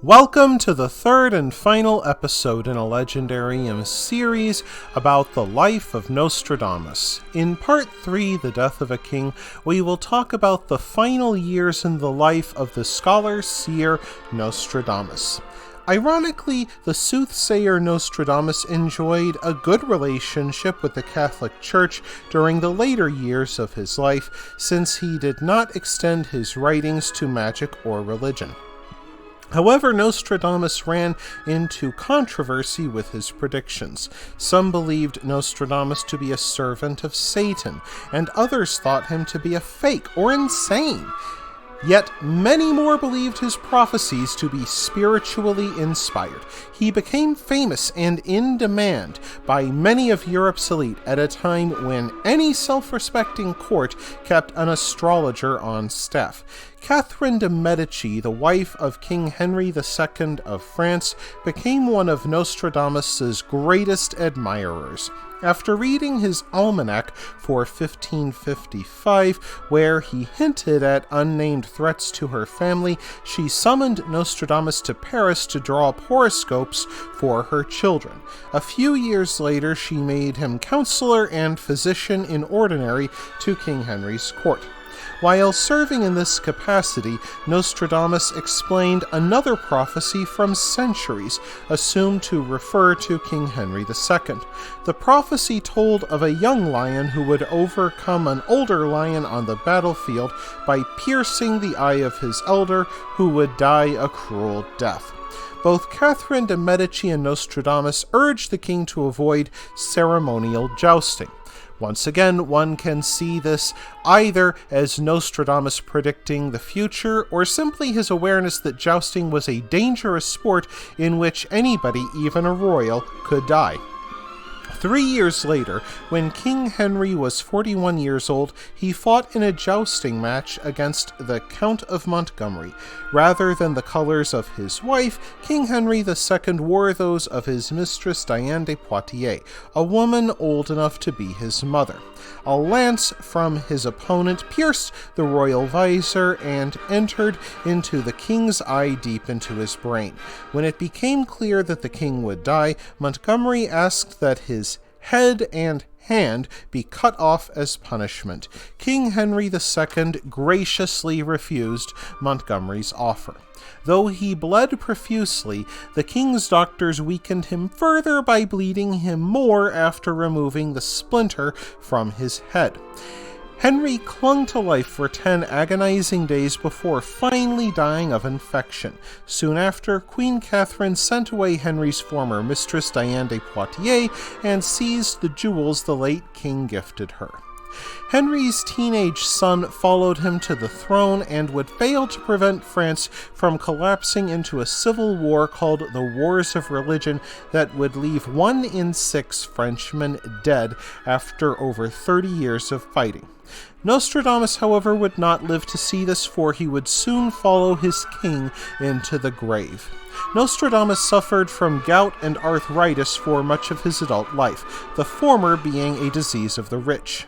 Welcome to the third and final episode in a Legendarium series about the life of Nostradamus. In Part 3, The Death of a King, we will talk about the final years in the life of the scholar-seer Nostradamus. Ironically, the soothsayer Nostradamus enjoyed a good relationship with the Catholic Church during the later years of his life, since he did not extend his writings to magic or religion. However, Nostradamus ran into controversy with his predictions. Some believed Nostradamus to be a servant of Satan, and others thought him to be a fake or insane. Yet many more believed his prophecies to be spiritually inspired. He became famous and in demand by many of Europe's elite at a time when any self-respecting court kept an astrologer on staff. Catherine de' Medici, the wife of King Henry II of France, became one of Nostradamus's greatest admirers. After reading his almanac for 1555, where he hinted at unnamed threats to her family, she summoned Nostradamus to Paris to draw up horoscopes for her children. A few years later, she made him counselor and physician in ordinary to King Henry's court. While serving in this capacity, Nostradamus explained another prophecy from centuries, assumed to refer to King Henry II. The prophecy told of a young lion who would overcome an older lion on the battlefield by piercing the eye of his elder, who would die a cruel death. Both Catherine de' Medici and Nostradamus urged the king to avoid ceremonial jousting. Once again, one can see this either as Nostradamus predicting the future, or simply his awareness that jousting was a dangerous sport in which anybody, even a royal, could die. 3 years later, when King Henry was 41 years old, he fought in a jousting match against the Count of Montgomery. Rather than the colors of his wife, King Henry II wore those of his mistress Diane de Poitiers, a woman old enough to be his mother. A lance from his opponent pierced the royal visor and entered into the king's eye deep into his brain. When it became clear that the king would die, Montgomery asked that his head and hand be cut off as punishment. King Henry II graciously refused Montgomery's offer. Though he bled profusely, the king's doctors weakened him further by bleeding him more after removing the splinter from his head. Henry clung to life for 10 agonizing days before finally dying of infection. Soon after, Queen Catherine sent away Henry's former mistress Diane de Poitiers and seized the jewels the late king gifted her. Henry's teenage son followed him to the throne and would fail to prevent France from collapsing into a civil war called the Wars of Religion that would leave 1 in 6 Frenchmen dead after over 30 years of fighting. Nostradamus, however, would not live to see this, for he would soon follow his king into the grave. Nostradamus suffered from gout and arthritis for much of his adult life, the former being a disease of the rich.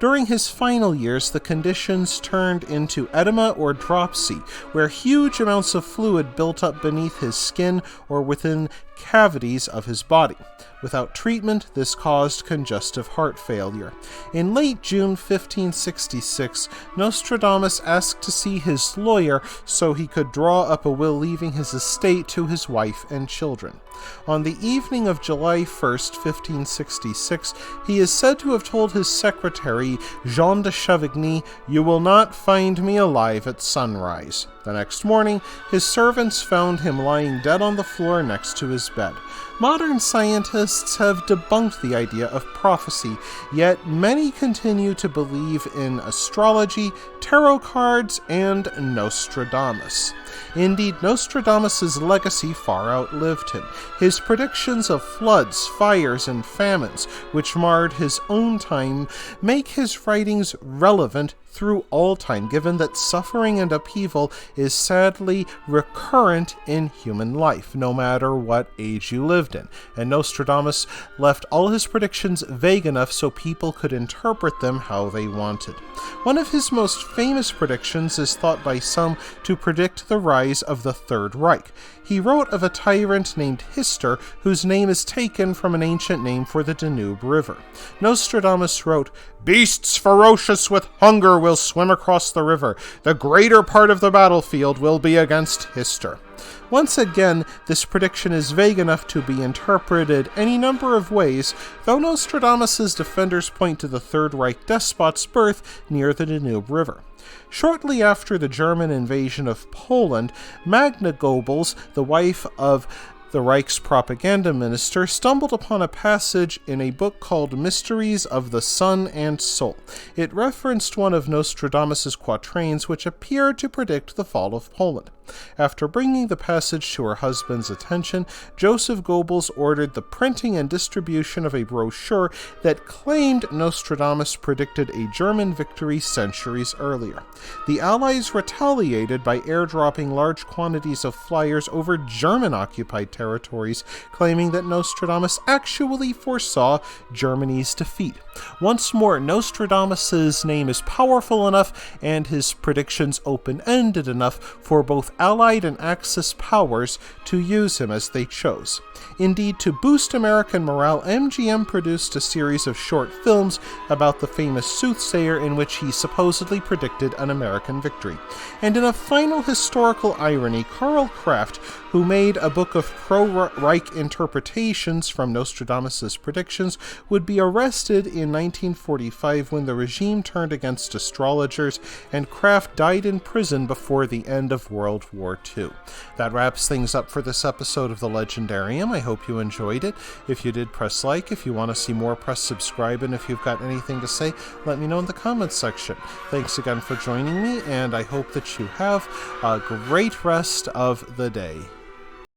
During his final years, the conditions turned into edema or dropsy, where huge amounts of fluid built up beneath his skin or within cavities of his body. Without treatment, this caused congestive heart failure. In late June 1566, Nostradamus asked to see his lawyer so he could draw up a will leaving his estate to his wife and children. On the evening of July 1st, 1566, he is said to have told his secretary, Jean de Chavigny, "You will not find me alive at sunrise." The next morning, his servants found him lying dead on the floor next to his bed. Modern scientists have debunked the idea of prophecy, yet many continue to believe in astrology, tarot cards, and Nostradamus. Indeed, Nostradamus's legacy far outlived him. His predictions of floods, fires, and famines, which marred his own time, make his writings relevant through all time, given that suffering and upheaval is sadly recurrent in human life, no matter what age you lived in. And Nostradamus left all his predictions vague enough so people could interpret them how they wanted. One of his most famous predictions is thought by some to predict the rise of the Third Reich. He wrote of a tyrant named Hister, whose name is taken from an ancient name for the Danube River. Nostradamus wrote, "Beasts ferocious with hunger will swim across the river. The greater part of the battlefield will be against Hister." Once again, this prediction is vague enough to be interpreted any number of ways, though Nostradamus's defenders point to the Third Reich despot's birth near the Danube River. Shortly after the German invasion of Poland, Magna Goebbels, the wife of the Reich's propaganda minister, stumbled upon a passage in a book called Mysteries of the Sun and Soul. It referenced one of Nostradamus's quatrains, which appeared to predict the fall of Poland. After bringing the passage to her husband's attention, Joseph Goebbels ordered the printing and distribution of a brochure that claimed Nostradamus predicted a German victory centuries earlier. The Allies retaliated by airdropping large quantities of flyers over German-occupied territories, claiming that Nostradamus actually foresaw Germany's defeat. Once more, Nostradamus's name is powerful enough and his predictions open-ended enough for both Allied and Axis powers to use him as they chose. Indeed, to boost American morale, MGM produced a series of short films about the famous soothsayer in which he supposedly predicted an American victory. And in a final historical irony, Karl Kraft, who made a book of pro-Reich interpretations from Nostradamus's predictions, would be arrested in 1945 when the regime turned against astrologers, and Kraft died in prison before the end of World War II. That wraps things up for this episode of The Legendarium. I hope you enjoyed it. If you did, press like. If you want to see more, press subscribe. And if you've got anything to say, let me know in the comments section. Thanks again for joining me, and I hope that you have a great rest of the day.